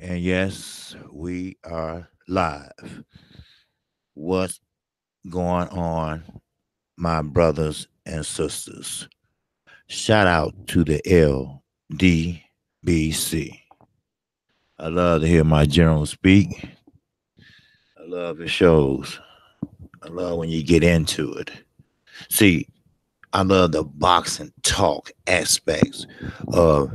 And yes, we are live. What's going on, my brothers and sisters? Shout out to the LDBC. I love to hear my general speak. I love the shows. I love when you get into it. See, I love the boxing talk aspects of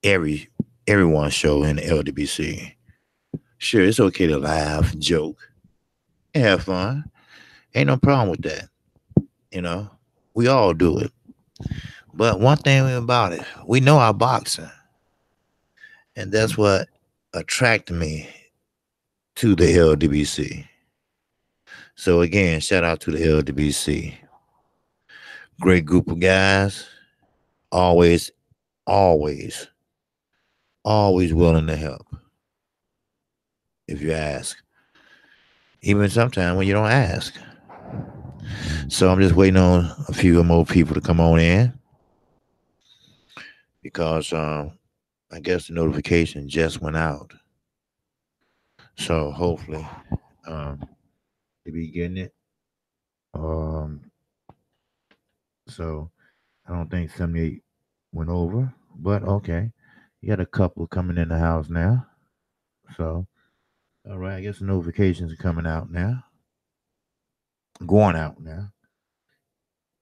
every everyone's show in the LDBC. Sure, it's okay to laugh, joke, and have fun. Ain't no problem with that. You know, we all do it. But one thing about it, we know our boxing, and that's what attracted me to the LDBC. So again, shout out to the LDBC. Great group of guys, always, always, always willing to help if you ask. Even sometimes when you don't ask. So I'm just waiting on a few more people to come on in because I guess the notification just went out. So hopefully, um, to be getting it. Um, so I don't think 78 went over, but okay. You got a couple coming in the house now. So, all right, I guess the notifications are coming out now, going out now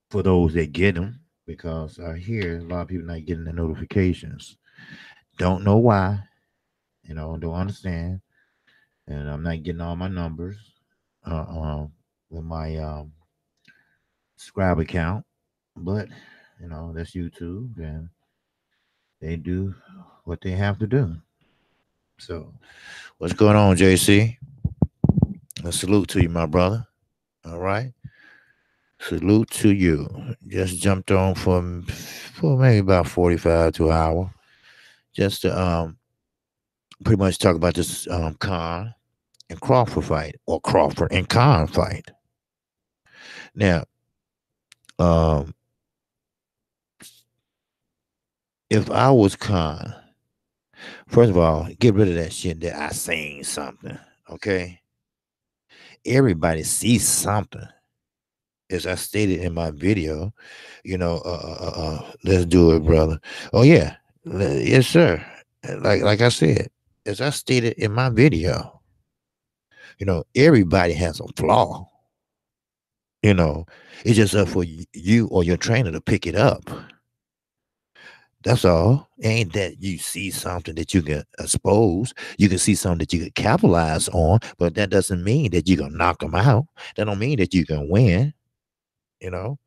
for those that get them because I hear a lot of people not getting the notifications. Don't know why, don't understand. And I'm not getting all my numbers uh, um, with my Scribe account, but that's YouTube, and they do what they have to do. So, what's going on, JC? A salute to you, my brother. All right, salute to you. Just jumped on for maybe about 45 to an hour, just to pretty much talk about this Khan and Crawford fight, or Crawford and Khan fight. Now, um, if I was Khan, first of all, get rid of that shit that I seen something. Okay, everybody sees something. As I stated in my video, let's do it, brother. Oh yeah, yes, sir. Like I said, as I stated in my video, everybody has a flaw. You know, it's just up for you or your trainer to pick it up. That's all. Ain't that you see something that you can expose. You can see something that you can capitalize on, but that doesn't mean that you can knock them out. That don't mean that you can win. You know,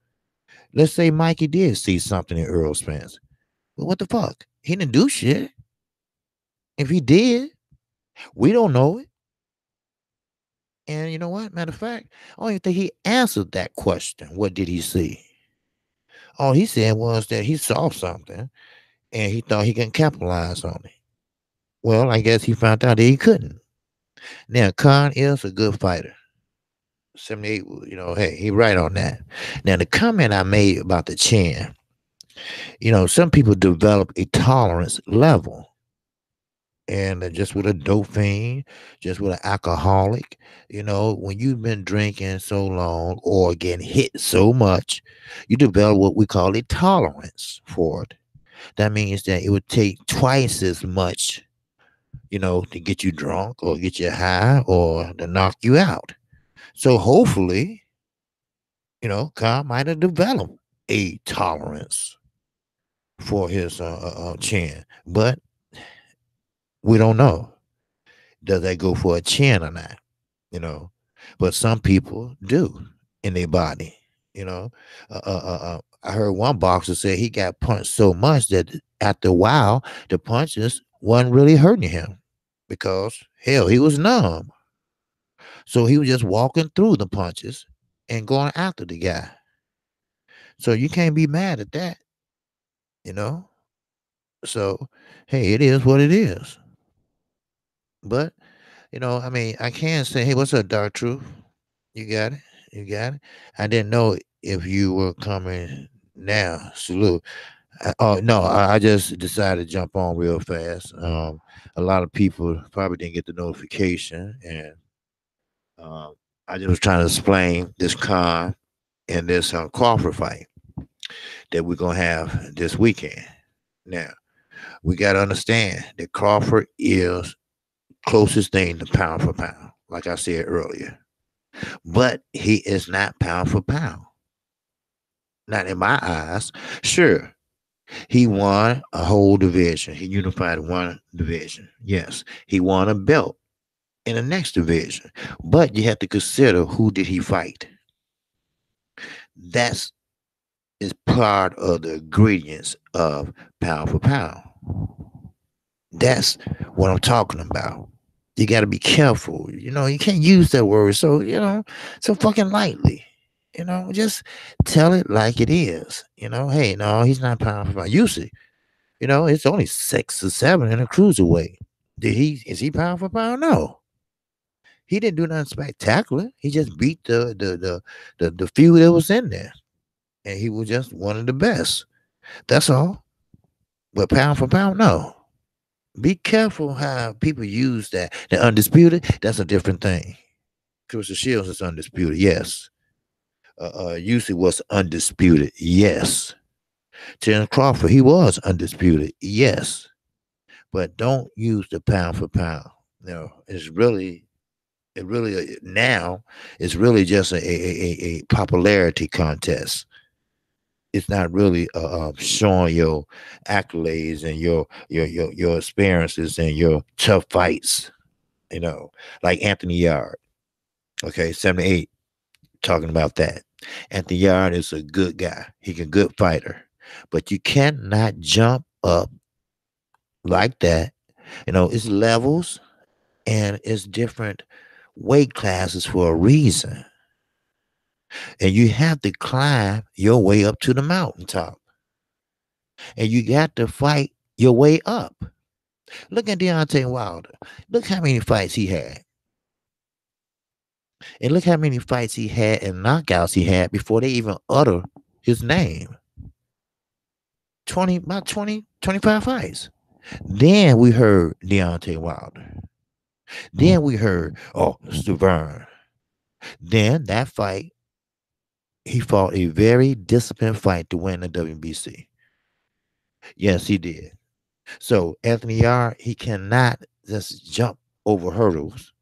let's say Mikey did see something in Earl Spence. But what the fuck? He didn't do shit. If he did, we don't know it. And you know what? Matter of fact, I don't even think he answered that question. What did he see? All he said was that he saw something and he thought he can capitalize on it. Well, I guess he found out that he couldn't. Now, Khan is a good fighter. 78, hey, he right on that. Now, the comment I made about the chin, some people develop a tolerance level. And just with a dope fiend, just with an alcoholic, when you've been drinking so long or getting hit so much, you develop what we call a tolerance for it. That means that it would take twice as much, to get you drunk or get you high or to knock you out. So hopefully, Kyle might have developed a tolerance for his chin, but we don't know. Does that go for a chin or not? You know, but some people do in their body. I heard one boxer say he got punched so much that after a while, the punches wasn't really hurting him because hell, he was numb. So he was just walking through the punches and going after the guy. So you can't be mad at that, you know. So hey, it is what it is. But I mean, I can say, hey, what's up, Dark Truth? You got it. You got it. I didn't know if you were coming now. Salute. Oh no, I just decided to jump on real fast. A lot of people probably didn't get the notification, and um, I just was trying to explain this con and this Crawford fight that we're gonna have this weekend. Now we got to understand that Crawford is closest thing to pound for pound, like I said earlier, but he is not pound for pound. Not in my eyes. Sure, he won a whole division. He unified one division. Yes, he won a belt in the next division. But you have to consider who did he fight. That's is part of the ingredients of pound for pound. That's what I'm talking about. You got to be careful. You can't use that word so fucking lightly. Just tell it like it is. Hey, no, he's not pound for pound. Usually, it's only 6 or 7 in a cruiserweight. Is he pound for pound? No. He didn't do nothing spectacular. He just beat the few that was in there. And he was just one of the best. That's all. But pound for pound, no. Be careful how people use that. The undisputed, that's a different thing. Cruiser Shields is undisputed, yes. Usually was undisputed, yes. Terence Crawford, he was undisputed, yes. But don't use the pound for pound. Now it's really just a popularity contest. It's not really showing your accolades and your experiences and your tough fights. You know, like Anthony Yard. Okay, 78. Talking about that. Anthony Yard is a good guy. He's a good fighter, but you cannot jump up like that. It's levels and it's different weight classes for a reason. And you have to climb your way up to the mountaintop. And you got to fight your way up. Look at Deontay Wilder. Look how many fights he had. And look how many fights he had and knockouts he had before they even utter his name. 25 fights. Then we heard Deontay Wilder. Then we heard, Stavern. Then that fight, he fought a very disciplined fight to win the WBC. Yes, he did. So Anthony Yard, he cannot just jump over hurdles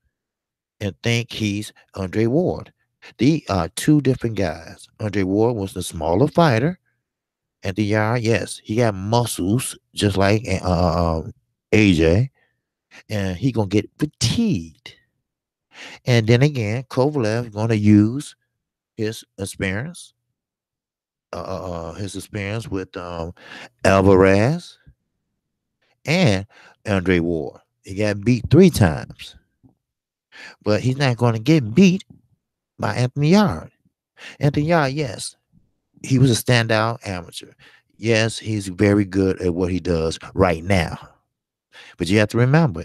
and think he's Andre Ward. They are two different guys. Andre Ward was the smaller fighter. Anthony Yard, yes, he got muscles just like AJ, and he gonna get fatigued. And then again, Kovalev gonna use his experience, with Alvarez and Andre Ward. He got beat 3 times, but he's not going to get beat by Anthony Yard. Anthony Yard, yes, he was a standout amateur. Yes, he's very good at what he does right now. But you have to remember,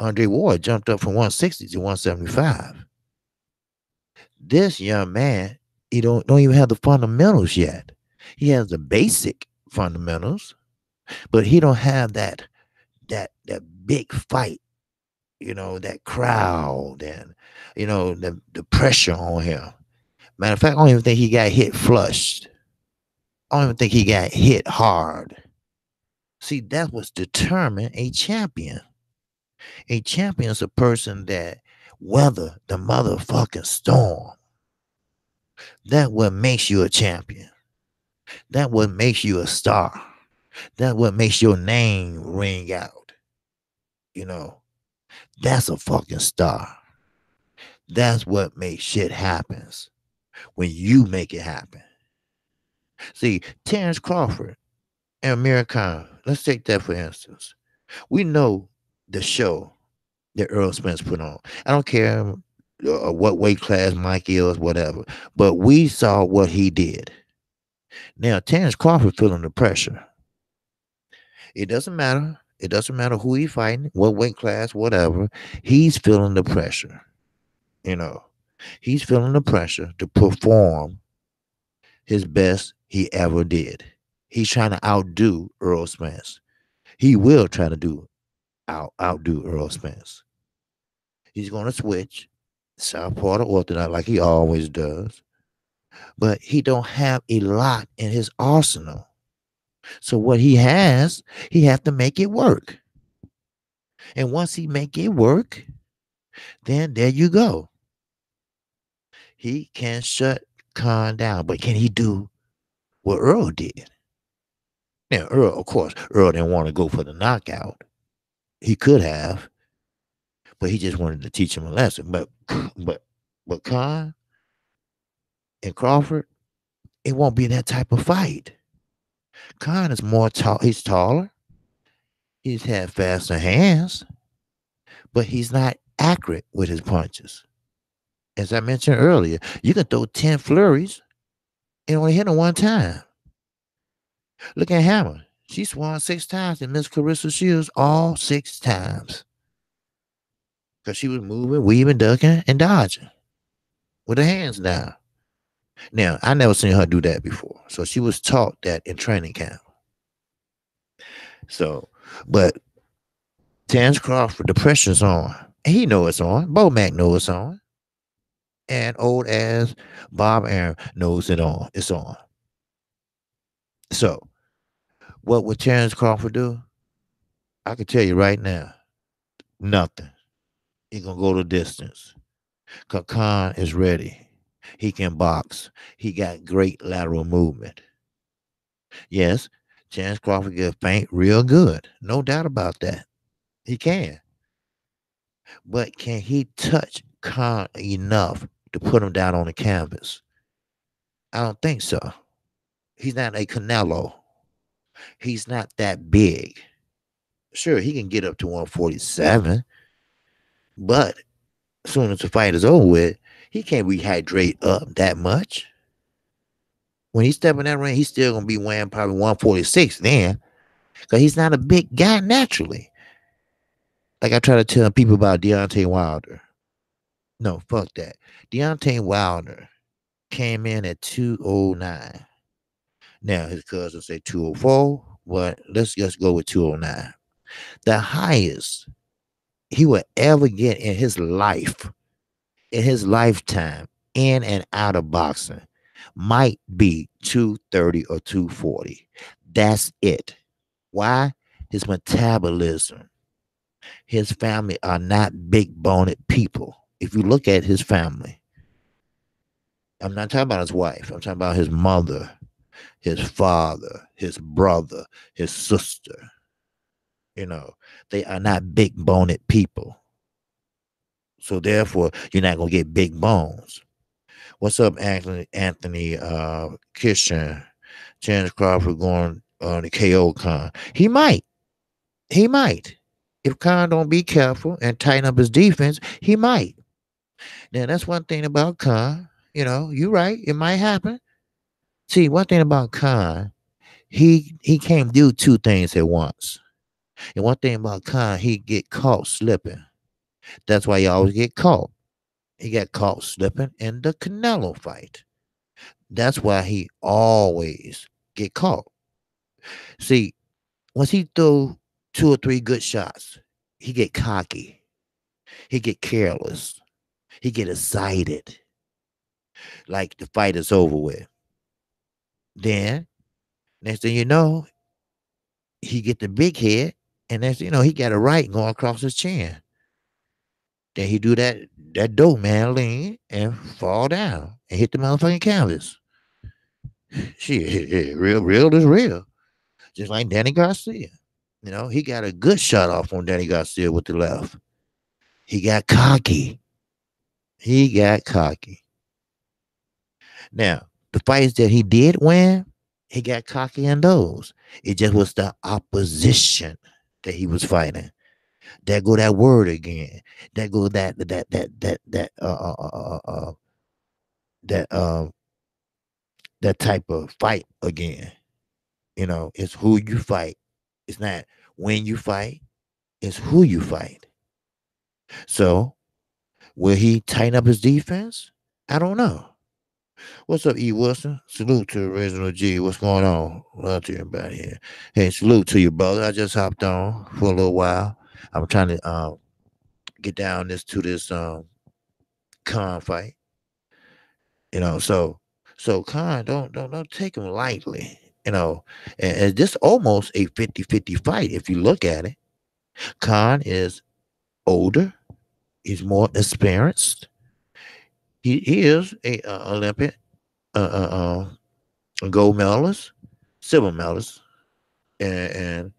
Andre Ward jumped up from 160 to 175. This young man, he don't even have the fundamentals yet. He has the basic fundamentals, but he don't have that big fight, that crowd and the pressure on him. Matter of fact, I don't even think he got hit flushed. I don't even think he got hit hard. See, that was determine a champion. A champion is a person that weather the motherfucking storm. That what makes you a champion. That what makes you a star. That what makes your name ring out. That's a fucking star. That's what makes shit happens when you make it happen. See, Terence Crawford and Amir Khan, let's take that for instance. We know the show that Earl Spence put on. I don't care what weight class Mike is, whatever, but we saw what he did. Now, Terence Crawford feeling the pressure. It doesn't matter. It doesn't matter who he's fighting, what weight class, whatever. He's feeling the pressure. He's feeling the pressure to perform his best he ever did. He's trying to outdo Earl Spence. He will try to outdo Earl Spence. He's going to switch southpaw to orthodox like he always does, but he don't have a lot in his arsenal. So what he has, he have to make it work. And once he make it work, then there you go. He can shut Khan down, but can he do what Earl did? Now, Earl, of course, Earl didn't want to go for the knockout. He could have, but he just wanted to teach him a lesson. But Khan and Crawford, it won't be that type of fight. Khan is more tall. He's taller. He's had faster hands, but he's not accurate with his punches. As I mentioned earlier, you can throw 10 flurries and only hit him one time. Look at Hammer. She swung 6 times and missed Carissa Shields all 6 times. Because she was moving, weaving, ducking, and dodging with her hands down. Now, I never seen her do that before. So she was taught that in training camp. So, but Terence Crawford, the pressure's on. He know it's on. Bo Mac knows it's on. And old ass Bob Arum knows it's on. So, what would Terence Crawford do? I can tell you right now, nothing. He's going to go the distance. Khan is ready. He can box. He got great lateral movement. Yes, Terence Crawford can feint real good. No doubt about that. He can. But can he touch Khan enough to put him down on the canvas? I don't think so. He's not a Canelo. He's not that big. Sure, he can get up to 147, but as soon as the fight is over with, he can't rehydrate up that much. When he step in that ring, he's still going to be weighing probably 146 then, because he's not a big guy naturally. Like I try to tell people about Deontay Wilder. No, fuck that. Deontay Wilder came in at 209. Now, his cousins say 204, but let's just go with 209. The highest he would ever get in his life, in his lifetime, in and out of boxing, might be 230 or 240. That's it. Why? His metabolism. His family are not big-boned people. If you look at his family, I'm not talking about his wife. I'm talking about his mother, his father, his brother, his sister. You know, they are not big-boned people. So therefore, you're not going to get big bones. What's up, Anthony Kishan? Terence Crawford going on the KO Khan. He might. He might. If Khan don't be careful and tighten up his defense, he might. Now, that's one thing about Khan. You know, you're right. It might happen. See, one thing about Khan, he can't do 2 things at once. And one thing about Khan, he get caught slipping. That's why he always get caught. He got caught slipping in the Canelo fight. That's why he always get caught. See, once he throw 2 or 3 good shots, he get cocky. He get careless. He get excited. Like the fight is over with. Then, next thing you know, he get the big head, and next thing you know, he got a right going across his chin. Then he do that dope man lean and fall down and hit the motherfucking canvas. Shit, real is real. Just like Danny Garcia. You know, he got a good shot off on Danny Garcia with the left. He got cocky. He got cocky. Now, the fights that he did win, he got cocky in those. It just was the opposition that he was fighting. There go that word again. There go that type of fight again. You know, it's who you fight. It's not when you fight. It's who you fight. So, will he tighten up his defense? I don't know. What's up, E. Wilson? Salute to Original G. What's going on? Love to everybody here. Hey, salute to you, brother. I just hopped on for a little while. I'm trying to get down this con fight. So con don't take him lightly. And this almost a 50-50 fight if you look at it. Khan is older. He's more experienced. He is a Olympic gold medalist, silver medalist, and, and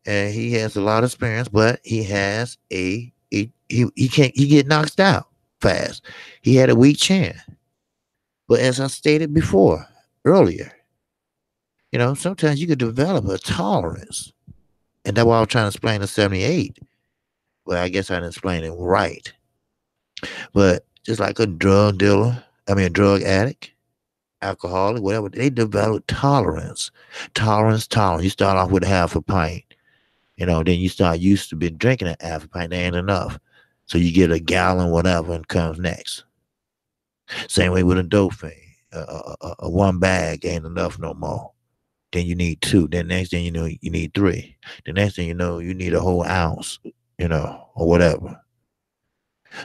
and he has a lot of experience. But he has he can't he get knocked out fast. He had a weak chin. But as I stated before earlier, sometimes you could develop a tolerance, and that's why I was trying to explain the 78. Well, I guess I didn't explain it right. But just like a drug dealer, I mean a drug addict, alcoholic, whatever, they develop tolerance. Tolerance. You start off with half a pint, then you start used to been drinking a half a pint, that ain't enough. So you get a gallon, whatever, and comes next. Same way with a dope fiend. A one bag ain't enough no more. Then you need two. Then next thing you know, you need three. The next thing you know, you need a whole ounce, or whatever.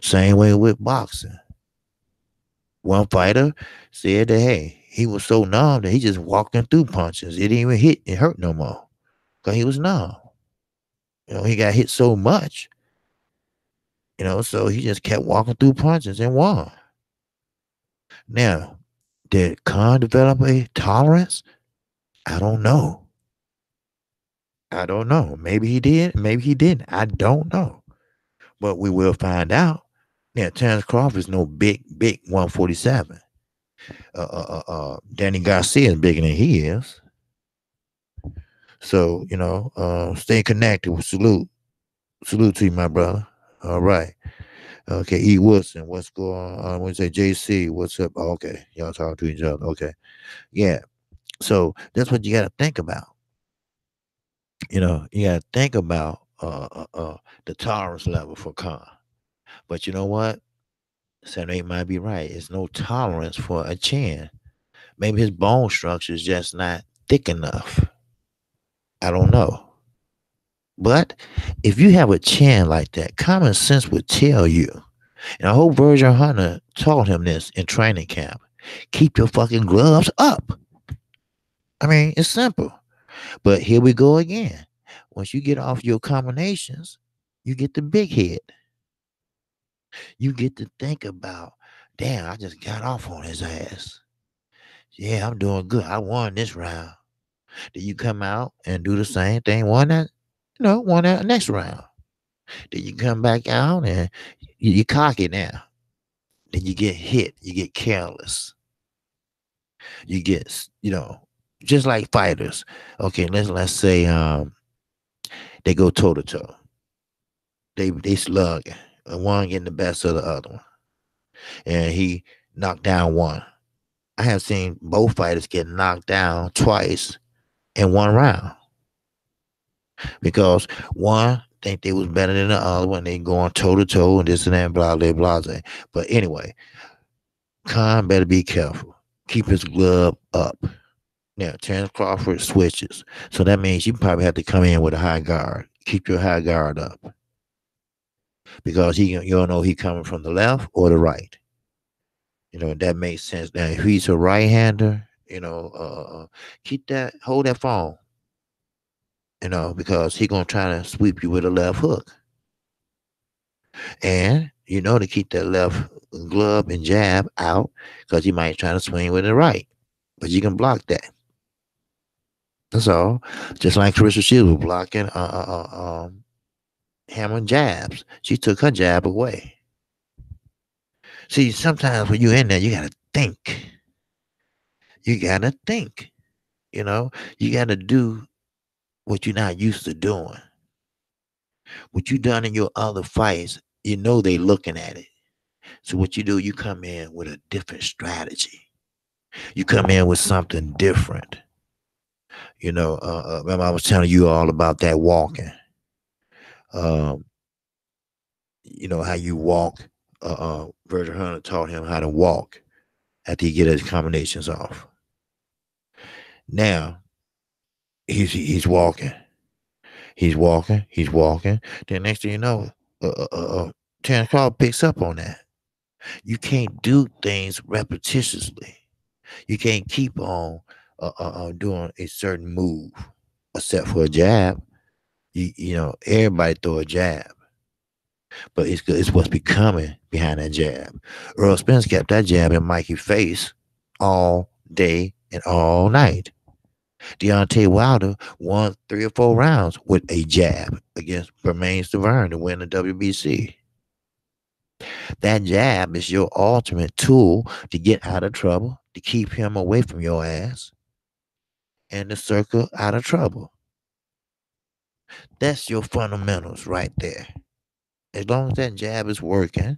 Same way with boxing. One fighter said that hey, he was so numb that he just walking through punches. It didn't even hit it hurt no more. Cause he was numb. He got hit so much, so he just kept walking through punches and won. Now, did Khan develop a tolerance? I don't know. I don't know. Maybe he did, maybe he didn't. I don't know. But we will find out. Yeah, Terrence Crawford is no big 147. Danny Garcia is bigger than he is. So, stay connected. Salute to you, my brother. All right. Okay, E. Wilson, what's going on? We say JC, what's up? Oh, okay, y'all talk to each other. Okay. Yeah. So that's what you gotta think about. You gotta think about the tolerance level for Khan. But you know what? 78 might be right. It's no tolerance for a chin. Maybe his bone structure is just not thick enough. I don't know. But if you have a chin like that, common sense would tell you. And I hope Virgil Hunter taught him this in training camp. Keep your fucking gloves up. I mean, it's simple. But here we go again. Once you get off your combinations, you get the big head. You get to think about, damn, I just got off on his ass. Yeah, I'm doing good. I won this round. Then you come out and do the same thing, won that next round. Then you come back out and you cocky now. Then you get hit. You get careless. You get, just like fighters. Okay, let's say they go toe to toe. They slug. One getting the best of the other one, and he knocked down one. I have seen both fighters get knocked down twice in one round because one think they was better than the other one. They going toe to toe and this and that, blah blah blah. But anyway, Khan better be careful. Keep his glove up. Now, Terrence Crawford switches. So that means you probably have to come in with a high guard. Keep your high guard up. Because you don't know he coming from the left or the right. That makes sense. Now, if he's a right-hander, hold that phone. Because he gonna try to sweep you with a left hook. And to keep that left glove and jab out, because he might try to swing with the right. But you can block that. That's all. Just like Carissa Shields was blocking hammer jabs. She took her jab away. See, sometimes when you're in there, you gotta think. You gotta think. You gotta do what you're not used to doing. What you done in your other fights, they looking at it. So what you do, you come in with a different strategy. You come in with something different. Remember I was telling you all about that walking. How you walk. Virgil Hunter taught him how to walk. after he get his combinations off. Now he's walking, he's walking. Then next thing you know, Terrence Crawford picks up on that. You can't do things repetitiously. You can't keep on doing a certain move, except for a jab. You know, everybody throw a jab, but it's good. It's what's becoming behind that jab. Earl Spence kept that jab in Mikey's face all day and all night. Deontay Wilder won 3 or 4 rounds with a jab against Bermain Stavern to win the WBC. That jab is your ultimate tool to get out of trouble, to keep him away from your ass, and to circle out of trouble. That's your fundamentals right there. As long as that jab is working,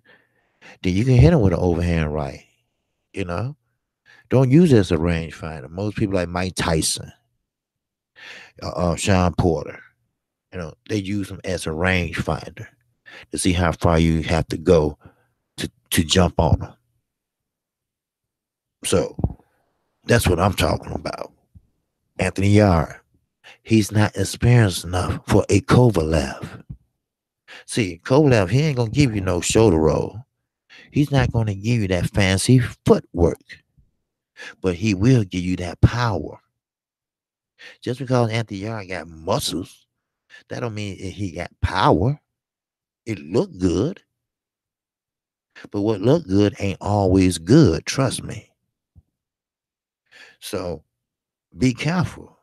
then you can hit him with an overhand right. You know, don't use it as a range finder. Most people like Mike Tyson, Sean Porter, you know, they use them as a range finder to see how far you have to go to jump on them. So that's what I'm talking about. Anthony Yard, he's not experienced enough for a Kovalev. See, Kovalev, he ain't gonna give you no shoulder roll. He's not gonna give you that fancy footwork, but he will give you that power. Just because Anthony Yard got muscles, that don't mean he got power. It looked good, but what looked good ain't always good. Trust me. So be careful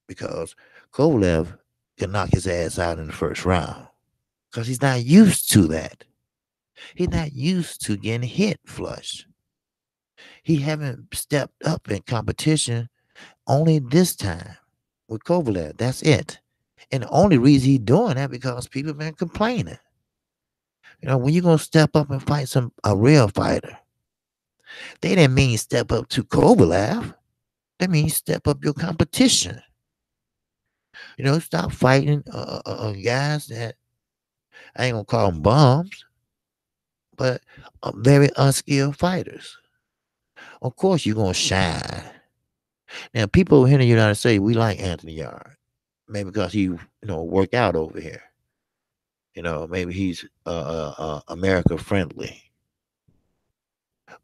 because Kovalev can knock his ass out in the first round because he's not used to that. He's not used to getting hit flush. He haven't stepped up in competition only this time with Kovalev. That's it. And the only reason he's doing that because people been complaining. You know, when you gonna step up and fight a real fighter, they didn't mean step up to Kovalev. They mean step up your competition. You know, stop fighting guys that I ain't gonna call them bums, but very unskilled fighters. Of course, you're gonna shine. Now, people here in the United States, we like Anthony Yard, maybe because he, work out over here. You know, maybe he's America friendly,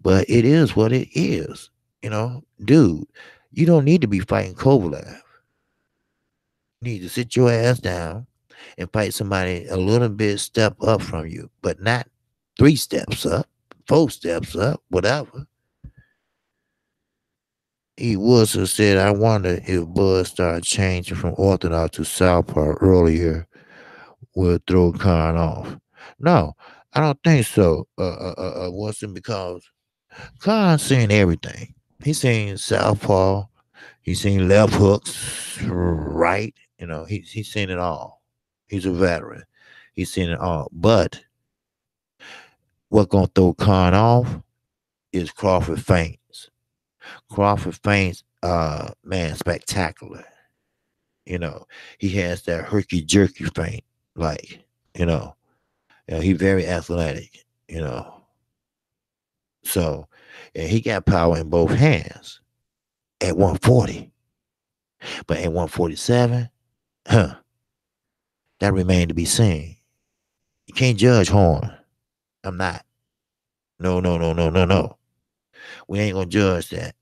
but it is what it is. You know, dude, you don't need to be fighting Kovalev. You need to sit your ass down and fight somebody a little bit step up from you, but not 3 steps up, 4 steps up, whatever. He was who said, I wonder if Bud started changing from Orthodox to Southpaw earlier would throw Khan off. No, I don't think so, Wilson, because Khan's seen everything. He's seen Southpaw, he's seen left hooks, right, he's seen it all. He's a veteran. He's seen it all. But what gonna throw Khan off is Crawford feints. Crawford feints, man, spectacular. You know, he has that herky jerky feint, like, you know, he's very athletic, So, and he got power in both hands at 140. But at 147, that remained to be seen. You can't judge Horn. I'm not. No, no, no, no, no, no. We ain't gonna judge that.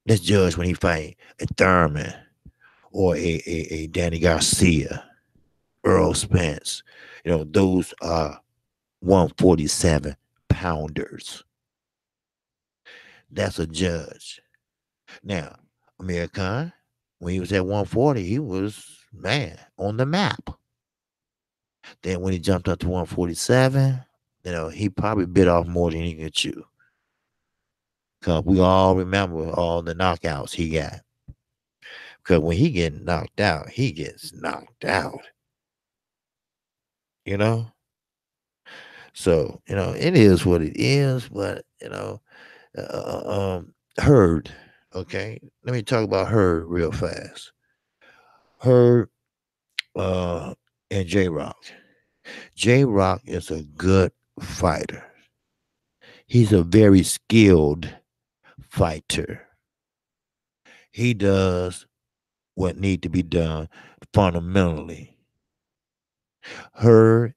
Let's judge when he fight a Thurman or a Danny Garcia, Earl Spence. Those are 147 pounders. That's a judge. Now, Amir Khan, when he was at 140, he was, man, on the map. Then when he jumped up to 147, he probably bit off more than he could chew. Because we all remember all the knockouts he got. Because when he gets knocked out, he gets knocked out. You know? So, it is what it is, but, Hurd, okay? Let me talk about Hurd real fast. Hurd and J Rock. J Rock is a good fighter. He's a very skilled fighter. He does what need to be done fundamentally. Her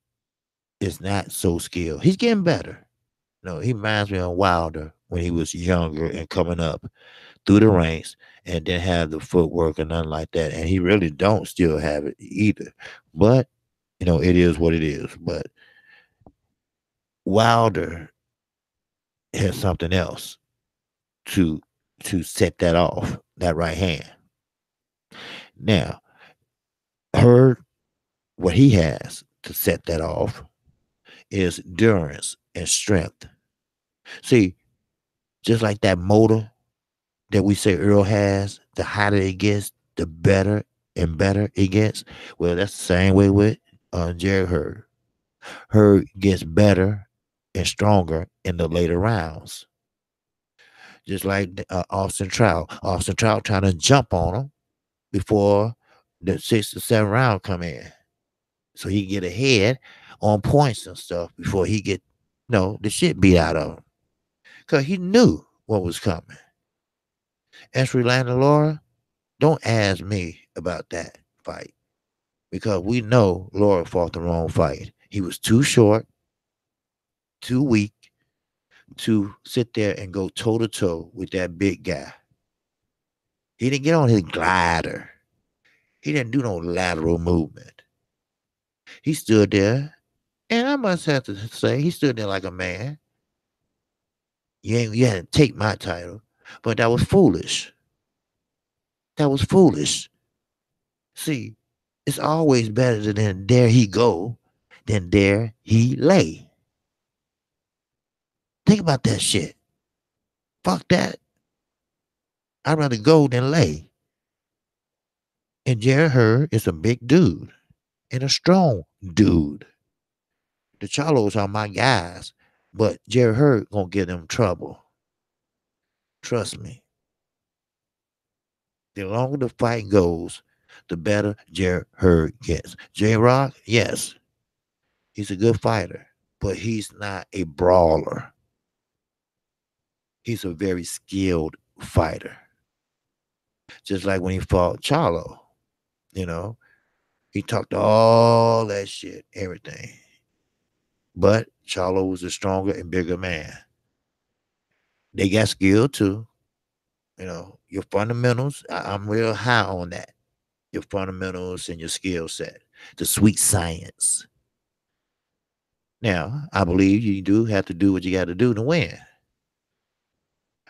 is not so skilled. He's getting better. No, he reminds me of Wilder when he was younger and coming up through the ranks and didn't have the footwork or nothing like that. And he really don't still have it either. But, it is what it is. But Wilder has something else to set that off, that right hand. Now, her what he has to set that off is endurance and strength. See, just like that motor that we say Earl has, the hotter it gets, the better and better it gets. Well, that's the same way with Jerry Hurd. Hurd gets better and stronger in the later rounds. Just like Austin Trout. Austin Trout trying to jump on him before the 6th or 7th round come in. So he get ahead on points and stuff before he get, the shit beat out of him. Because he knew what was coming. As for Landon Laura, don't ask me about that fight. Because we know Laura fought the wrong fight. He was too short, too weak to sit there and go toe to toe with that big guy. He didn't get on his glider. He didn't do no lateral movement. He stood there, and I must have to say, he stood there like a man. You had to take my title, but that was foolish. That was foolish. See, it's always better than there he go than there he lay. Think about that shit. Fuck that. I'd rather go than lay. And Jerry Hurd is a big dude and a strong dude. The Charlos are my guys, but Jerry Hurd gonna give them trouble. Trust me. The longer the fight goes, the better Jerry Hurd gets. J Rock, yes, he's a good fighter, but he's not a brawler. He's a very skilled fighter. Just like when he fought Charlo, he talked all that shit, everything. But Charlo was a stronger and bigger man. They got skill too. Your fundamentals, I'm real high on that. Your fundamentals and your skill set, the sweet science. Now, I believe you do have to do what you got to do to win.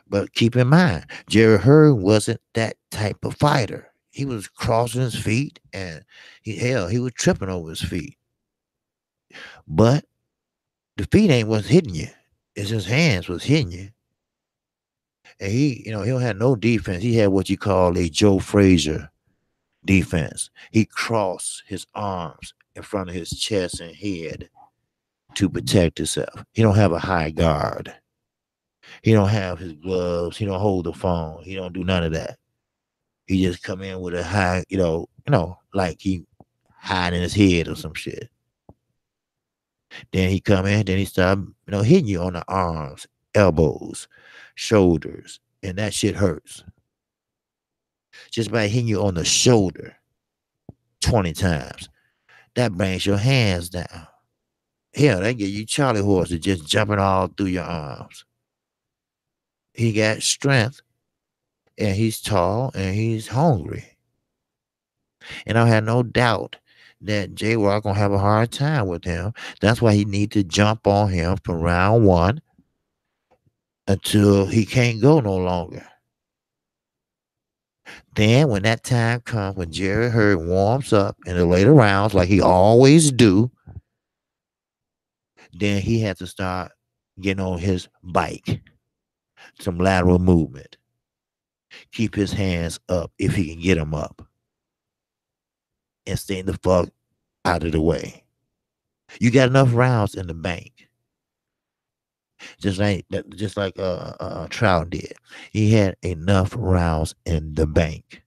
But keep in mind, Jerry Hurd wasn't that type of fighter. He was crossing his feet and he was tripping over his feet. But the feet ain't what's hitting you. It's his hands was hitting you. And he don't have no defense. He had what you call a Joe Frazier defense. He crossed his arms in front of his chest and head to protect himself. He don't have a high guard. He don't have his gloves. He don't hold the phone. He don't do none of that. He just come in with a high, like he hiding his head or some shit. Then he come in, then he start, hitting you on the arms, elbows, shoulders, and that shit hurts. Just by hitting you on the shoulder 20 times, that brings your hands down. Hell, they give you Charlie horses just jumping all through your arms. He got strength, and he's tall, and he's hungry. And I have no doubt that J Rock gonna have a hard time with him. That's why he need to jump on him from round 1 until he can't go no longer. Then when that time comes, when Jerry Hurd warms up in the later rounds like he always do, then he has to start getting on his bike. Some lateral movement. Keep his hands up if he can get them up. And stay the fuck out of the way. You got enough rounds in the bank. Just like Trout did. He had enough rounds in the bank.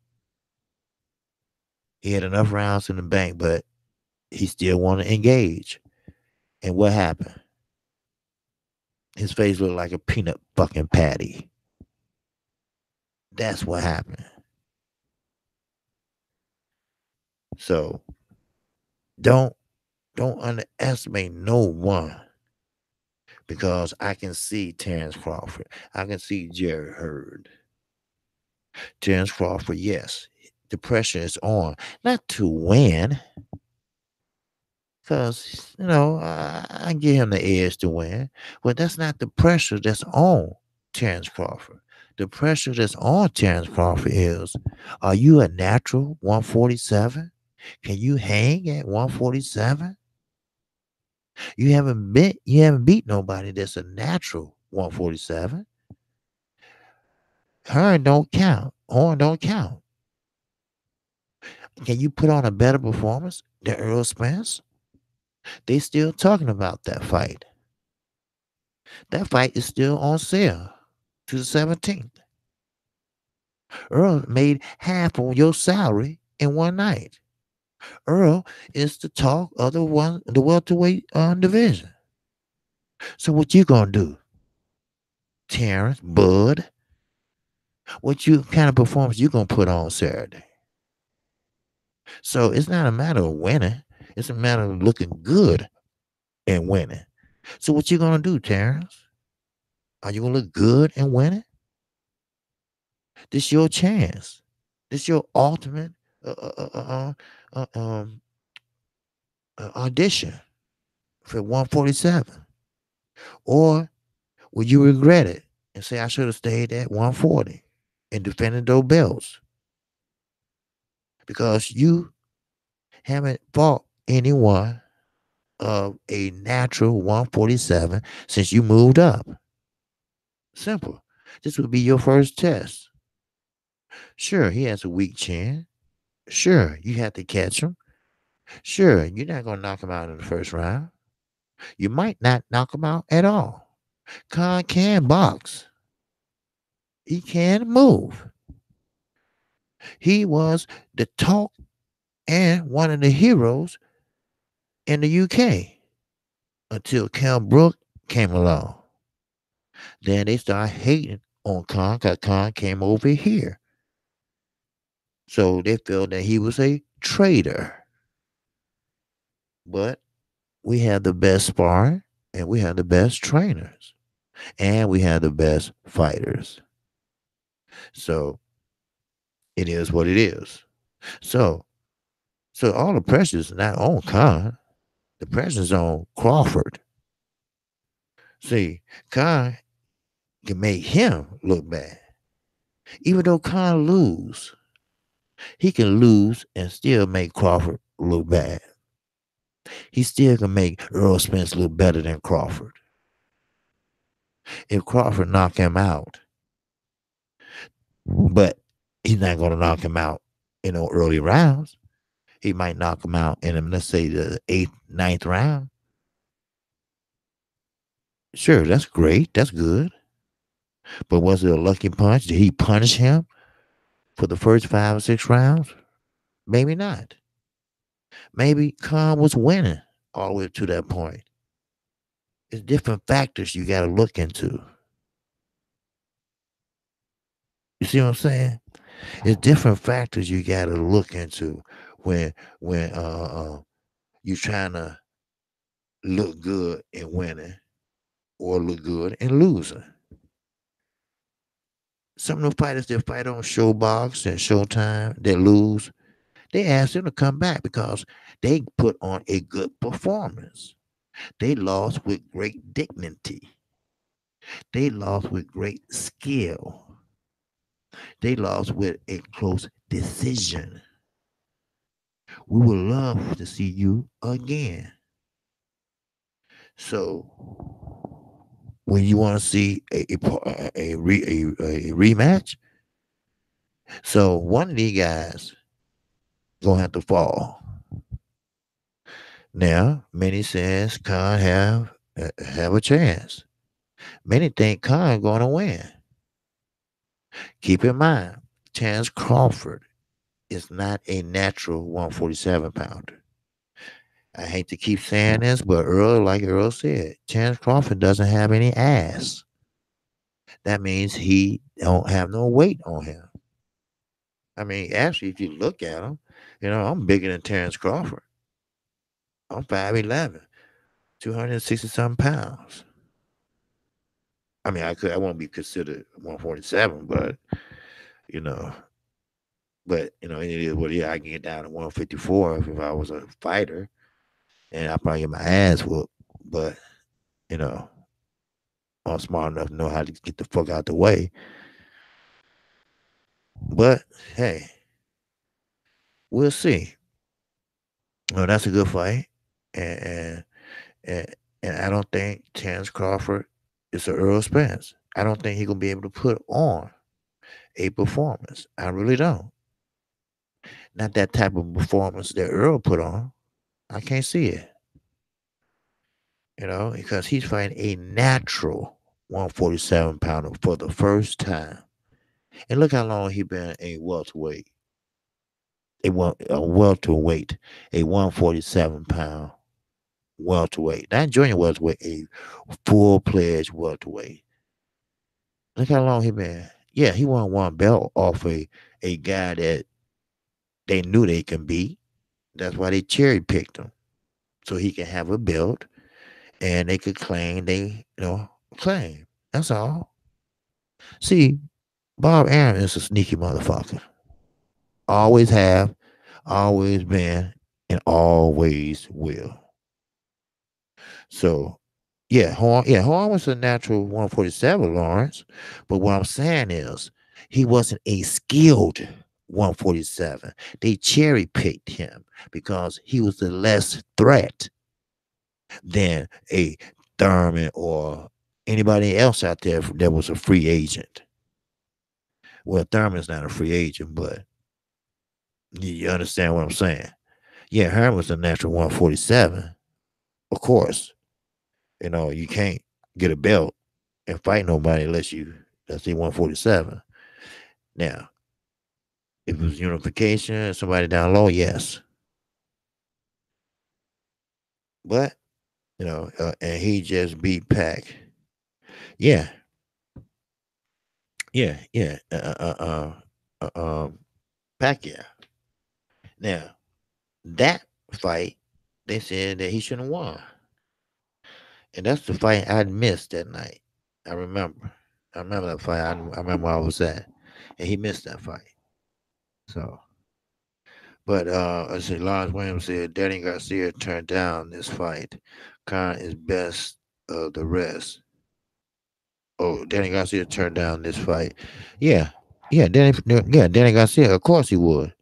He had enough rounds in the bank, but he still wanted to engage. And what happened? His face looked like a peanut fucking patty. That's what happened. So don't don't underestimate no one, because I can see Terrence Crawford. I can see Jerry Hurd. Terrence Crawford, yes, the pressure is on, not to win, because I give him the edge to win, but that's not the pressure that's on Terrence Crawford. The pressure that's on Terrence Crawford is: are you a natural 147? Can you hang at 147? You haven't beat nobody that's a natural 147. Horn don't count. Horn don't count. Can you put on a better performance than Earl Spence? They still talking about that fight. That fight is still on sale to the 17th. Earl made half of your salary in one night. Earl is the talk of the welterweight division. So what you gonna do, Terrence Bud? What you kind of performance you gonna put on Saturday? So it's not a matter of winning. It's a matter of looking good and winning. So what you gonna do, Terrence? Are you gonna look good and winning? This your chance. This your ultimate uh, uh, uh, uh, uh, um, audition for 147. Or will you regret it and say, I should have stayed at 140 and defended those belts? Because you haven't fought anyone of a natural 147 since you moved up. Simple. This would be your first test. Sure, he has a weak chin. Sure, you have to catch him. Sure, you're not going to knock him out in the first round. You might not knock him out at all. Khan can box. He can move. He was the talk and one of the heroes in the UK until Cam Brook came along. Then they started hating on Khan because Khan came over here. So they felt that he was a traitor. But we have the best sparring, and we have the best trainers, and we have the best fighters. So it is what it is. So so all the pressure is not on Khan. The pressure is on Crawford. See, Khan can make him look bad. Even though Khan lose, he can lose and still make Crawford look bad. He still can make Earl Spence look better than Crawford. If Crawford knock him out, but he's not going to knock him out, early rounds. He might knock him out in, let's say, the 8th, 9th round. Sure, that's great. That's good. But was it a lucky punch? Did he punish him for the first 5 or 6 rounds? Maybe not. Maybe Khan was winning all the way to that point. It's different factors you got to look into. You see what I'm saying? It's different factors you got to look into when you're trying to look good in winning or look good in losing. Some of the fighters that fight on Showbox and Showtime that lose, they ask them to come back because they put on a good performance. They lost with great dignity. They lost with great skill. They lost with a close decision. We would love to see you again. So, when you want to see a rematch, so one of these guys gonna have to fall. Now, many says Khan have a chance. Many think Khan gonna win. Keep in mind, Terrence Crawford is not a natural 147 pounder. I hate to keep saying this, but like Earl said, Terrence Crawford doesn't have any ass. That means he don't have no weight on him. I mean, actually, if you look at him, I'm bigger than Terrence Crawford. I'm 5'11", 260 something pounds. I mean, I won't be considered 147, but you know, it is what it is. I can get down to 154 if I was a fighter, and I probably get my ass whooped. But you know, I'm smart enough to know how to get the fuck out the way. But hey, we'll see. Well, that's a good fight, and and, and I don't think Terrence Crawford is an Earl Spence. I don't think he's gonna be able to put on a performance. I really don't. Not that type of performance that Earl put on. I can't see it. Because he's fighting a natural 147 pounder for the first time. And look how long he been a welterweight. A welterweight, a 147-pound welterweight. Not junior welterweight, a full-pledged welterweight. Look how long he been. Yeah, he won one belt off a guy that they knew they can beat. That's why they cherry picked him. So he can have a belt and they could claim. That's all. See, Bob Aaron is a sneaky motherfucker. Always have, always been, and always will. So, Horn was a natural 147, Lawrence. But what I'm saying is, he wasn't a skilled 147. They cherry picked him because he was the less threat than a Thurman or anybody else out there that was a free agent. Well, Thurman's not a free agent, but you understand what I'm saying. Yeah, Herman was a natural 147. Of course, you can't get a belt and fight nobody unless let's say 147. Now, if it was unification, somebody down low, yes. But, and he just beat Pac. Yeah, yeah. Pac, yeah. Now, that fight, they said that he shouldn't have won. And that's the fight I'd missed that night. I remember. I remember that fight. I remember where I was at. And he missed that fight. So, but I say Lawrence Williams said Danny Garcia turned down this fight. Khan is best of the rest. Oh, Danny Garcia turned down this fight. Yeah. Danny Garcia, of course he would.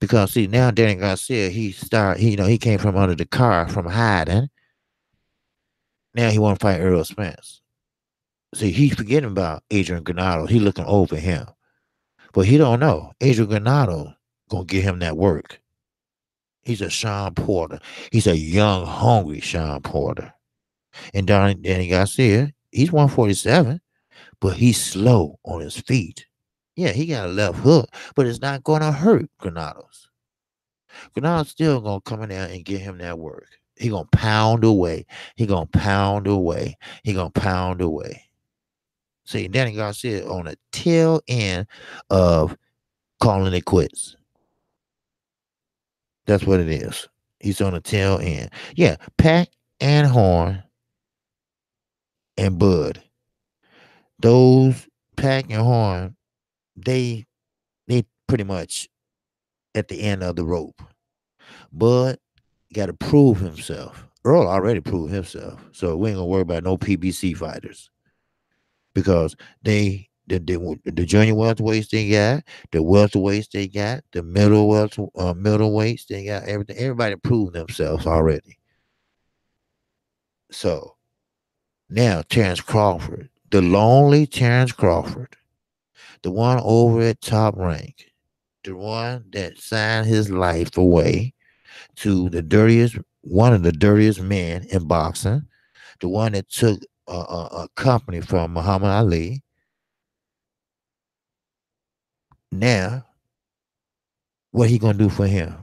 Because see, now Danny Garcia, he came from under the car from hiding. Now he want to fight Earl Spence. See, he's forgetting about Adrian Granado. He looking over him. But he don't know. Adrian Granado gonna get him that work. He's a Sean Porter. He's a young, hungry Sean Porter. And Danny Garcia, he's 147, but he's slow on his feet. Yeah, he got a left hook, but it's not gonna hurt Granados. Granados still gonna come in there and get him that work. He gonna pound away. He gonna pound away. He gonna pound away. See, Danny Garcia on the tail end of calling it quits. That's what it is. He's on the tail end. Yeah, Pac and Horn and Bud. Those Pac and Horn, they pretty much at the end of the rope. Bud got to prove himself. Earl already proved himself, so we ain't gonna worry about no PBC fighters because the junior welterweights they got, the welterweights they got, the middleweights they got everything. Everybody proved themselves already. So now Terrence Crawford, the lonely Terrence Crawford, the one over at Top Rank, the one that signed his life away to one of the dirtiest men in boxing, the one that took a company from Muhammad Ali. Now, what he gonna do for him?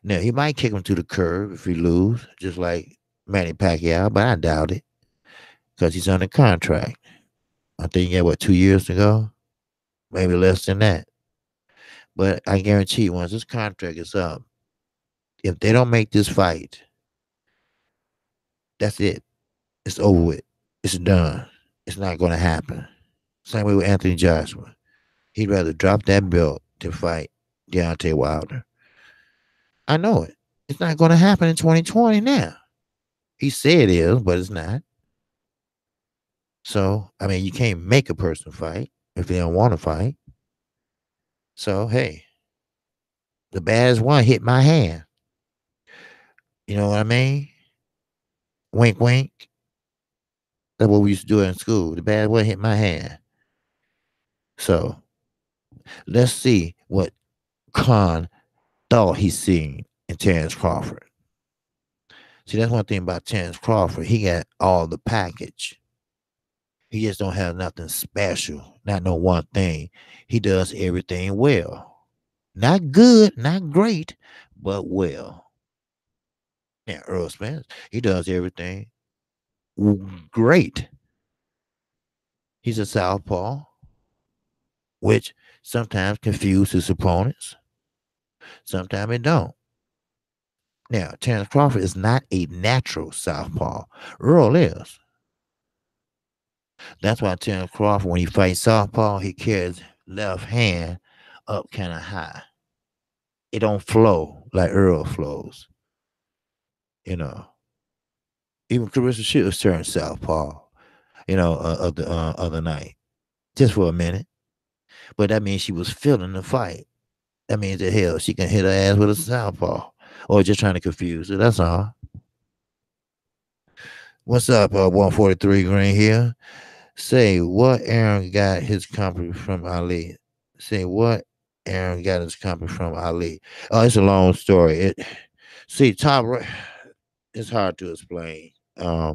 Now he might kick him to the curb if he lose, just like Manny Pacquiao, but I doubt it because he's under contract. I think he had what 2 years to go, maybe less than that. But I guarantee you, once this contract is up, if they don't make this fight, that's it. It's over with. It's done. It's not going to happen. Same way with Anthony Joshua. He'd rather drop that belt than fight Deontay Wilder. I know it. It's not going to happen in 2020 now. He said it is, but it's not. So, I mean, you can't make a person fight if they don't want to fight. So, hey, the baddest one hit my hand. You know what I mean? Wink, wink. That's what we used to do in school. The baddest one hit my hand. So, let's see what Khan thought he seen in Terrence Crawford. See, that's one thing about Terrence Crawford. He got all the package. He just don't have nothing special, not no one thing. He does everything well. Not good, not great, but well. Yeah, Earl Spence, he does everything great. He's a southpaw, which sometimes confuses his opponents. Sometimes it don't. Now, Terrence Crawford is not a natural southpaw. Earl is. That's why Terrence Crawford, when he fights southpaw, he carries left hand up kind of high. It don't flow like Earl flows. You know, even Carissa Shields turned southpaw. Of the other night, just for a minute. But that means she was feeling the fight. That means that hell, she can hit her ass with a southpaw, or just trying to confuse her. That's all. What's up, 143 Green here? Say what Aaron got his company from Ali. Say what Aaron got his company from Ali. Oh, it's a long story. See, it's hard to explain. I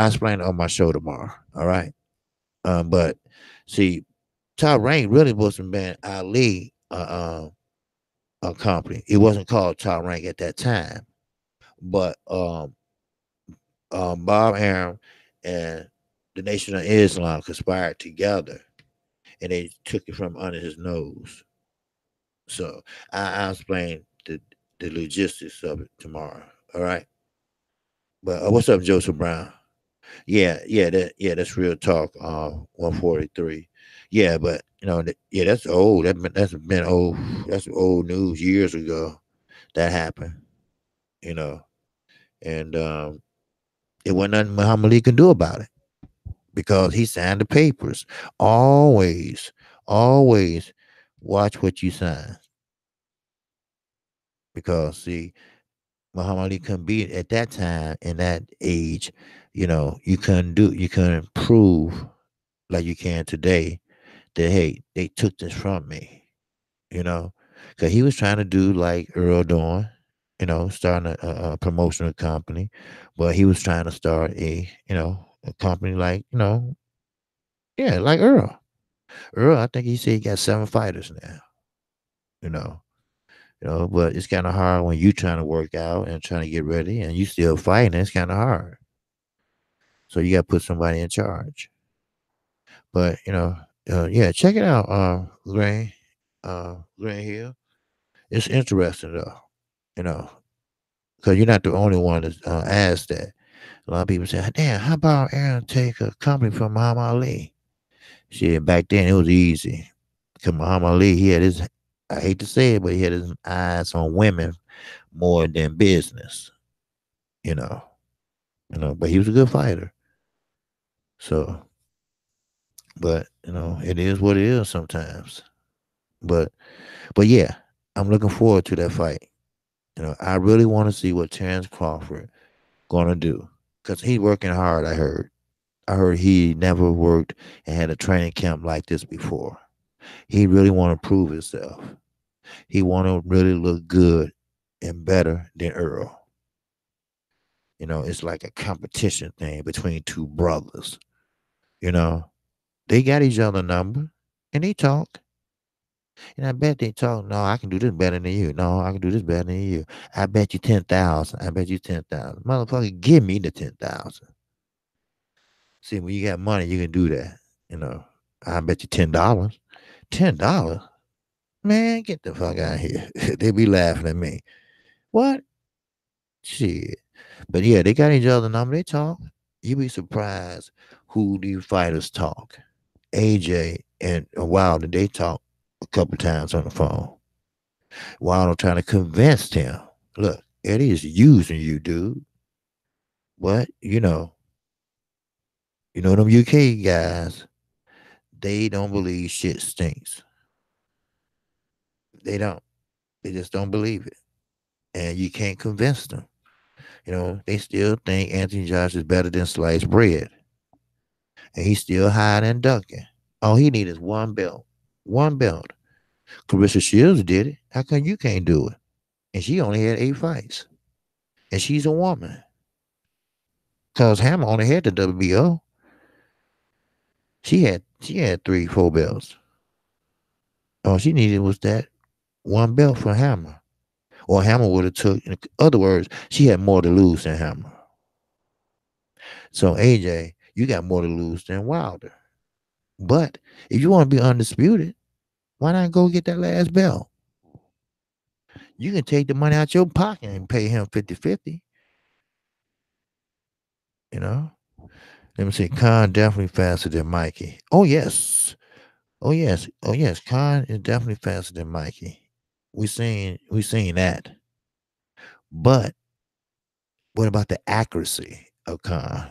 explain it on my show tomorrow. All right. But see, Top Rank really wasn't been Ali a company. It wasn't called Top Rank at that time. But Bob Arum and the Nation of Islam conspired together, and they took it from under his nose. So I'll explain the logistics of it tomorrow. All right. But what's up, Joseph Brown? That's real talk. 143. Yeah, but that's old. That's been old. That's old news years ago. That happened. You know, and it wasn't nothing Muhammad Ali can do about it because he signed the papers. Always, always watch what you sign because see, Muhammad Ali couldn't be at that time in that age. You couldn't prove like you can today that hey, they took this from me. Because he was trying to do like Earl doing, starting a promotional company, but he was trying to start a company like yeah, like Earl. Earl, I think he said he got 7 fighters now. You know, but it's kind of hard when you trying to work out and trying to get ready, and you still fighting. It's kind of hard. So you got to put somebody in charge. But yeah, check it out, Green Hill. It's interesting though, you know, because you're not the only one that asked that. A lot of people say, "Damn, how about Aaron take a company from Muhammad Ali?" Shit, back then it was easy. Because Muhammad Ali, he had his, I hate to say it, but he had his eyes on women more than business. You know, but he was a good fighter. So, but it is what it is sometimes. But, but yeah, I'm looking forward to that fight. I really want to see what Terrence Crawford gonna do because he's working hard. I heard he never worked and had a training camp like this before. He really want to prove himself. He want to really look good and better than Earl. It's like a competition thing between two brothers. You know, they got each other number and they talk. And I bet they talk, no, I can do this better than you. No, I can do this better than you. I bet you 10,000. I bet you 10,000. Motherfucker, give me the 10,000. See, when you got money, you can do that. You know, I bet you $10. $10? Man, get the fuck out of here. They be laughing at me. What? Shit. But yeah, they got each other number. They talk. You be surprised who these fighters talk. AJ and Wilder, they talk a couple times on the phone. Wilder trying to convince him. Look, Eddie is using you, dude. But them UK guys, they don't believe shit stinks. They don't. They just don't believe it. And you can't convince them. They still think Anthony Josh is better than sliced bread. And he's still hiding and ducking. All he needs is one belt. One belt. Carissa Shields did it. How come you can't do it? And she only had 8 fights. And she's a woman. Because Hammer only had the WBO. She had 3, 4 belts. All she needed was that one belt for Hammer. Or Hammer would have took, in other words, she had more to lose than Hammer. So AJ, you got more to lose than Wilder. But if you want to be undisputed, why not go get that last belt? You can take the money out your pocket and pay him 50-50. Let me see. Khan definitely faster than Mikey. Oh, yes. Oh, yes. Oh, yes. Khan is definitely faster than Mikey. We seen that. But what about the accuracy of Khan?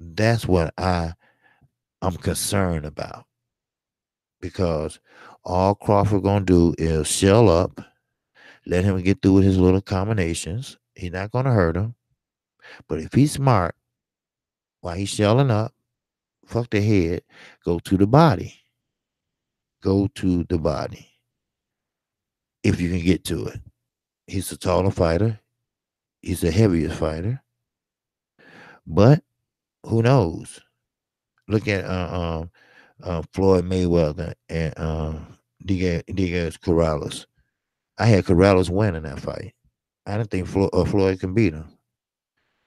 That's what I'm concerned about. Because all Crawford gonna do is shell up, let him get through with his little combinations. He's not gonna hurt him. But if he's smart, while he's shelling up, fuck the head, go to the body. Go to the body. If you can get to it. He's a taller fighter. He's the heaviest fighter. But who knows? Look at Floyd Mayweather and Diaz Corrales. I had Corrales winning that fight. I didn't think Floyd can beat him.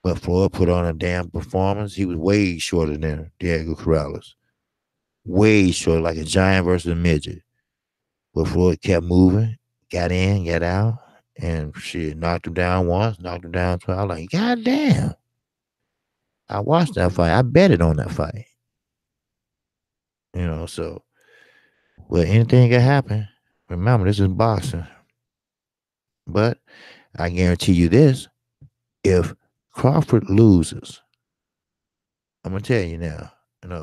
But Floyd put on a damn performance. He was way shorter than Diego Corrales. Way short, like a giant versus a midget. But Floyd kept moving, got in, got out, and shit, knocked him down once, knocked him down twice. I was like, God damn. I watched that fight. I betted on that fight. So, well, anything can happen. Remember, this is boxing. But I guarantee you this. If Crawford loses, I'm gonna tell you now.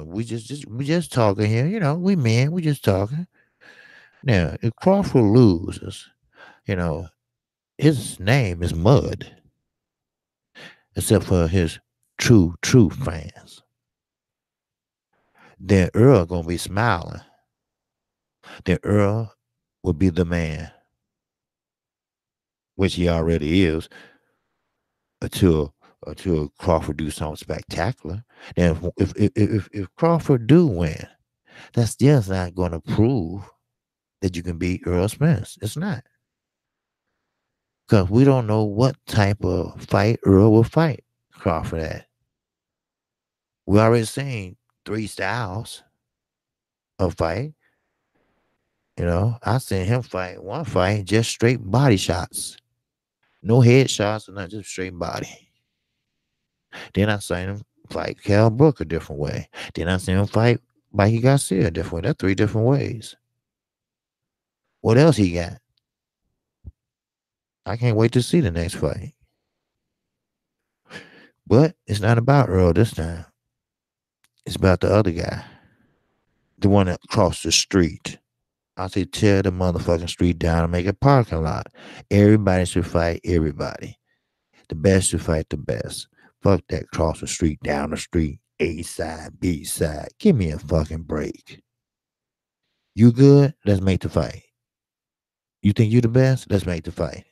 We just talking here. We men, we just talking. Now, if Crawford loses, his name is Mud, except for his true fans. Then Earl gonna be smiling. Then Earl will be the man, which he already is, until Crawford do something spectacular. Then if Crawford do win, that's just not gonna prove that you can beat Earl Spence. It's not. Because we don't know what type of fight Earl will fight Crawford at. We already seen 3 styles of fight. I seen him fight one fight, just straight body shots. No head shots or nothing, just straight body. Then I seen him fight Cal Brook a different way. Then I seen him fight Mikey Garcia a different way. That's 3 different ways. What else he got? I can't wait to see the next fight. But it's not about Earl this time. It's about the other guy. The one that crossed the street. I say tear the motherfucking street down and make a parking lot. Everybody should fight everybody. The best should fight the best. Fuck that cross the street, down the street, A side, B side. Give me a fucking break. You good? Let's make the fight. You think you the best? Let's make the fight.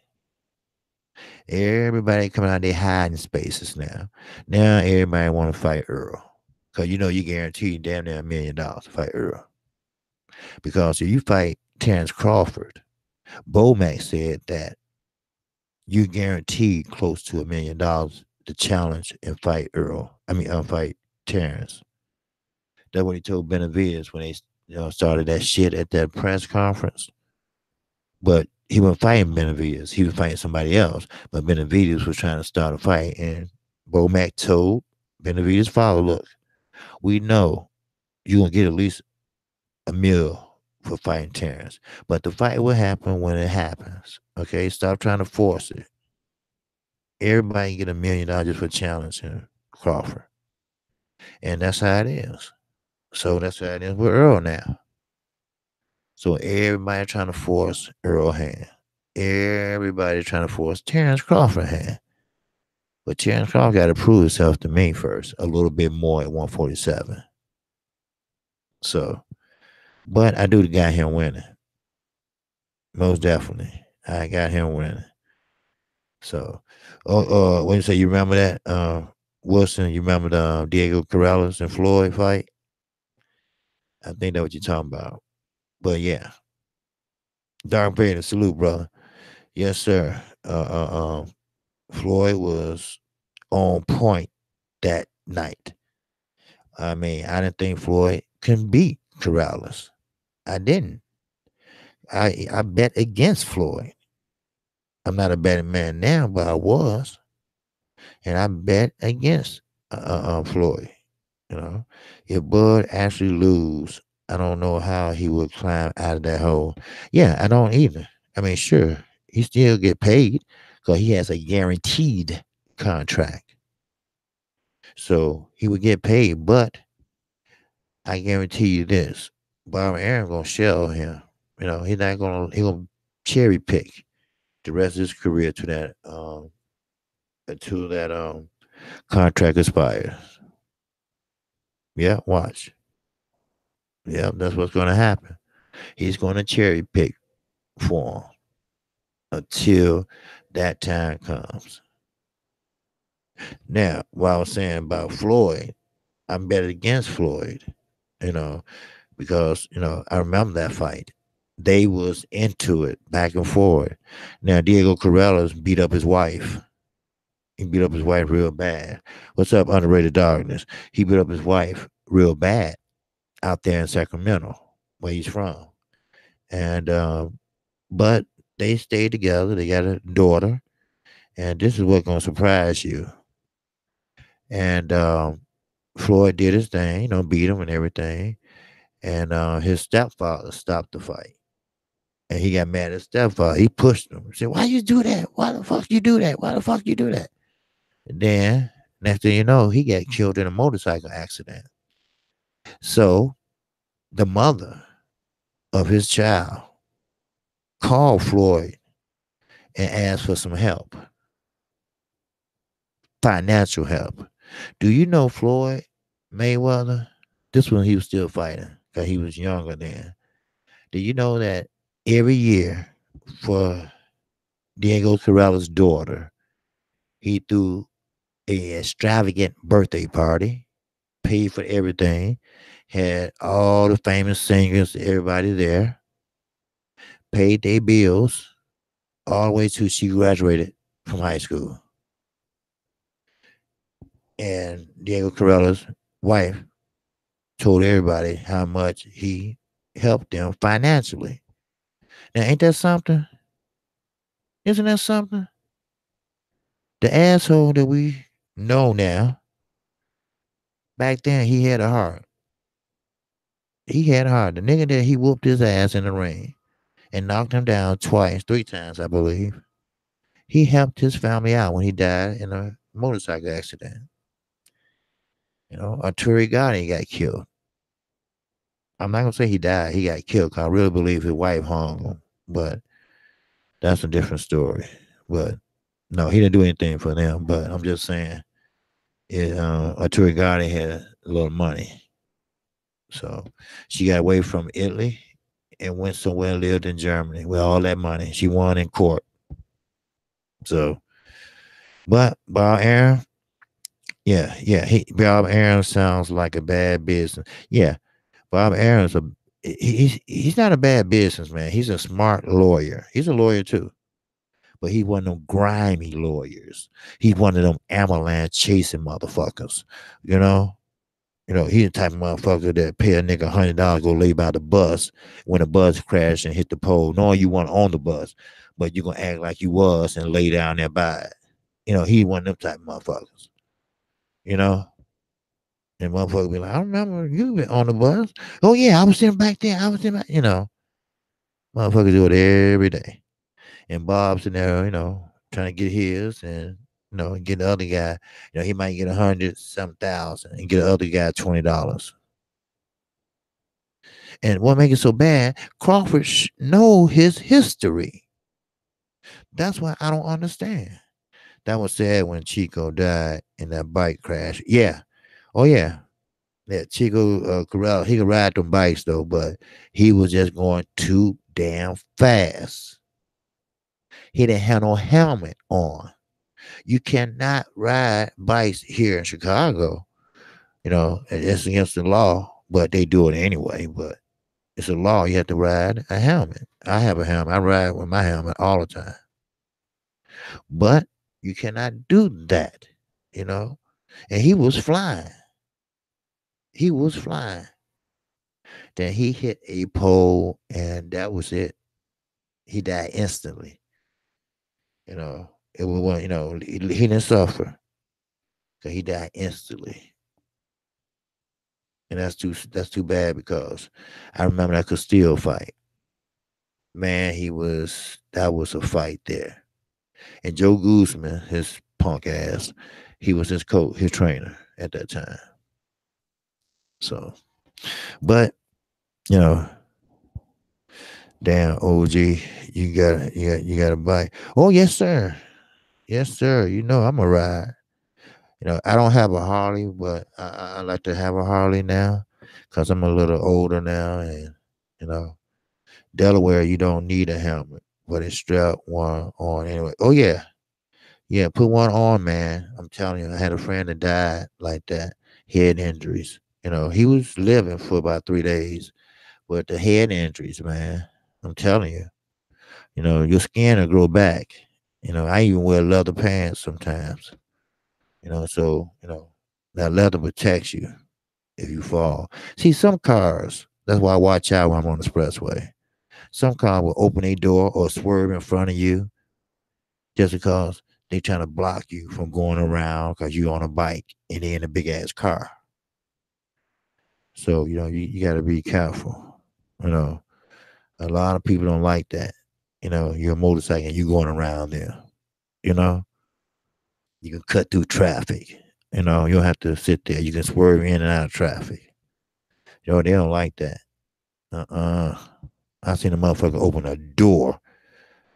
Everybody coming out of their hiding spaces now. Now everybody want to fight Earl. Because you guarantee damn near $1 million to fight Earl. Because if you fight Terrence Crawford. Bomac said that you guaranteed close to $1 million to challenge and fight Earl. Fight Terrence. That's what he told Benavides when they started that shit at that press conference. But he wasn't fighting Benavides. He was fighting somebody else. But Benavides was trying to start a fight. And Bomac told Benavides' father, look, we know you're going to get at least a meal for fighting Terrence. But the fight will happen when it happens. Okay? Stop trying to force it. Everybody can get $1 million just for challenging Crawford. And that's how it is. So that's how it is with Earl now. So everybody trying to force Earl hand. Everybody trying to force Terrence Crawford hand. But Terrence Crawford got to prove himself to me first, a little bit more at 147. So, but I do got him winning. Most definitely. I got him winning. So, when you say you remember that, Wilson, you remember the Diego Corrales and Floyd fight? I think that's what you're talking about. But yeah. Dark Vader, salute, brother. Yes, sir. Floyd was on point that night. I mean, I didn't think Floyd can beat Corrales. I didn't. I bet against Floyd. I'm not a betting man now, but I was, and I bet against Floyd. You know, if Bud actually lose, I don't know how he would climb out of that hole. Yeah, I don't either. I mean, sure, he still get paid because he has a guaranteed contract, so he would get paid. But I guarantee you this: Bob Aaron gonna shell him. You know, he gonna cherry pick the rest of his career to that until that contract expires. Yeah, watch. Yeah, that's what's gonna happen. He's gonna cherry pick for him until that time comes. Now, what I was saying about Floyd, I'm betting against Floyd, you know, because I remember that fight. They was into it back and forth. Now Diego Corrales beat up his wife. He beat up his wife real bad. What's up, underrated darkness? He beat up his wife real bad out there in Sacramento, where he's from. And but they stayed together. They got a daughter, and this is what's gonna surprise you. And Floyd did his thing, beat him and everything. And his stepfather stopped the fight. And he got mad at his stepfather. He pushed him. He said, "Why you do that? Why the fuck you do that? Why the fuck you do that?" And then next thing you know, he got killed in a motorcycle accident. So the mother of his child called Floyd and asked for some help, financial help. Do you know Floyd Mayweather? This one he was still fighting because he was younger then. Do you know that every year for Diego Corrales' daughter, he threw a extravagant birthday party, paid for everything, had all the famous singers, everybody there, paid their bills all the way till she graduated from high school. And Diego Corrales' wife told everybody how much he helped them financially. Now, ain't that something? Isn't that something? The asshole that we know now, back then he had a heart. He had a heart. The nigga that he whooped his ass in the ring and knocked him down twice, 3 times, I believe. He helped his family out when he died in a motorcycle accident. Arturo Gatti got killed. I'm not gonna say he died. He got killed because I really believe his wife hung him. But that's a different story. But no, he didn't do anything for them. But I'm just saying, Arturo Gatti had a little money. So she got away from Italy and went somewhere and lived in Germany with all that money. She won in court. So, but Bob Aaron, yeah, Bob Aaron sounds like a bad business. Yeah, Bob Aaron's he's not a bad businessman. He's a smart lawyer. He's a lawyer too, but he one of them grimy lawyers. He's one of them avalanche chasing motherfuckers. You know, he the type of motherfucker that pay a nigga $100 go lay by the bus when the bus crashed and hit the pole, knowing you weren't on the bus, but you gonna act like you was and lay down there by it. He one of them type of motherfuckers. You know, and motherfucker be like, I remember you been on the bus. Oh yeah, I was sitting back there. I was sitting back. Motherfuckers do it every day. And Bob's in there, trying to get his and get the other guy. He might get 100-some-thousand and get the other guy $20. And what makes it so bad, Crawford know his history. That's why I don't understand. That was sad when Chico died in that bike crash. Yeah. Oh yeah. Yeah, Chico Corral, he could ride them bikes though, but he was just going too damn fast. He didn't have no helmet on. You cannot ride bikes here in Chicago. It's against the law, but they do it anyway. But it's a law. You have to ride a helmet. I have a helmet. I ride with my helmet all the time. But you cannot do that, And he was flying. He was flying. Then he hit a pole, and that was it. He died instantly. It was he didn't suffer. So he died instantly. And that's too bad because I remember that Castile fight. Man, that was a fight there. And Joe Guzman, his punk ass, he was his coach, his trainer at that time. So, but damn OG, you got a bike. Oh yes, sir. Yes, sir. I'm a ride. I don't have a Harley, but I like to have a Harley now because I'm a little older now, and Delaware, you don't need a helmet, but it's strapped one on anyway. Oh yeah, yeah, put one on, man. I'm telling you, I had a friend that died like that, head injuries. He was living for about 3 days, but the head injuries, man. I'm telling you, your skin will grow back. I even wear leather pants sometimes. So that leather protects you if you fall. See, some cars. That's why I watch out when I'm on the expressway. Some car will open a door or swerve in front of you just because they trying to block you from going around because you're on a bike and they're in a big ass car. So, you got to be careful. A lot of people don't like that. You're a motorcycle and you're going around there. You can cut through traffic. You don't have to sit there. You can swerve in and out of traffic. They don't like that. I seen a motherfucker open a door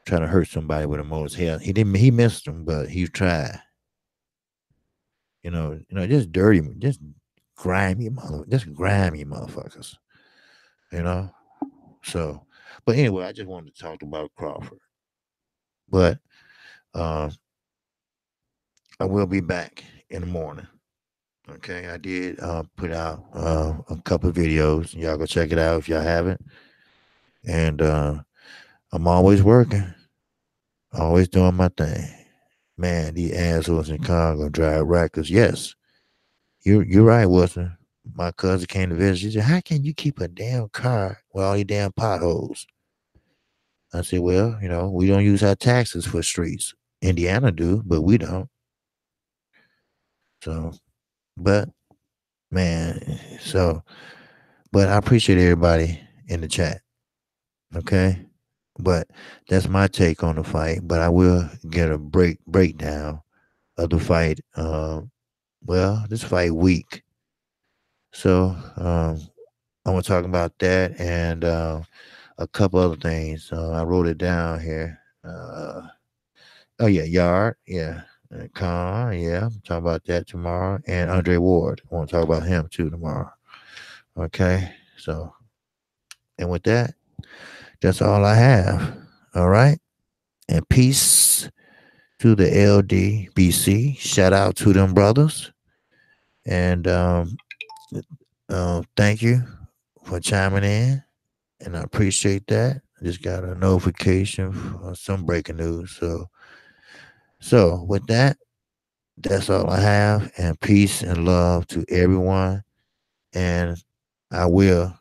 trying to hurt somebody with a motorcycle. He missed him, but he tried. Just dirty, just grimy motherfuckers. So, but anyway, I just wanted to talk about Crawford. But I will be back in the morning. Okay, I did put out a couple of videos. Y'all go check it out if y'all haven't. And I'm always working, always doing my thing. Man, these assholes in Chicago drive records. Yes, you're right, Wilson. My cousin came to visit. She said, "How can you keep a damn car with all these damn potholes?" I said, "Well, we don't use our taxes for streets. Indiana do, but we don't." So, but man, but I appreciate everybody in the chat. Okay, but that's my take on the fight. But I will get a breakdown of the fight. This fight week. So I'm gonna talk about that and a couple other things. I wrote it down here. Oh yeah, Yard, yeah, Khan, yeah. I'm talking about that tomorrow, and Andre Ward. I want to talk about him too tomorrow. Okay, so and with that, that's all I have. All right, and peace to the LDBC. Shout out to them brothers, and thank you for chiming in. and I appreciate that. I just got a notification for some breaking news. So with that, that's all I have. And peace and love to everyone. And I will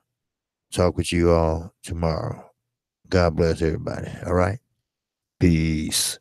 talk with you all tomorrow. God bless everybody. All right. Peace.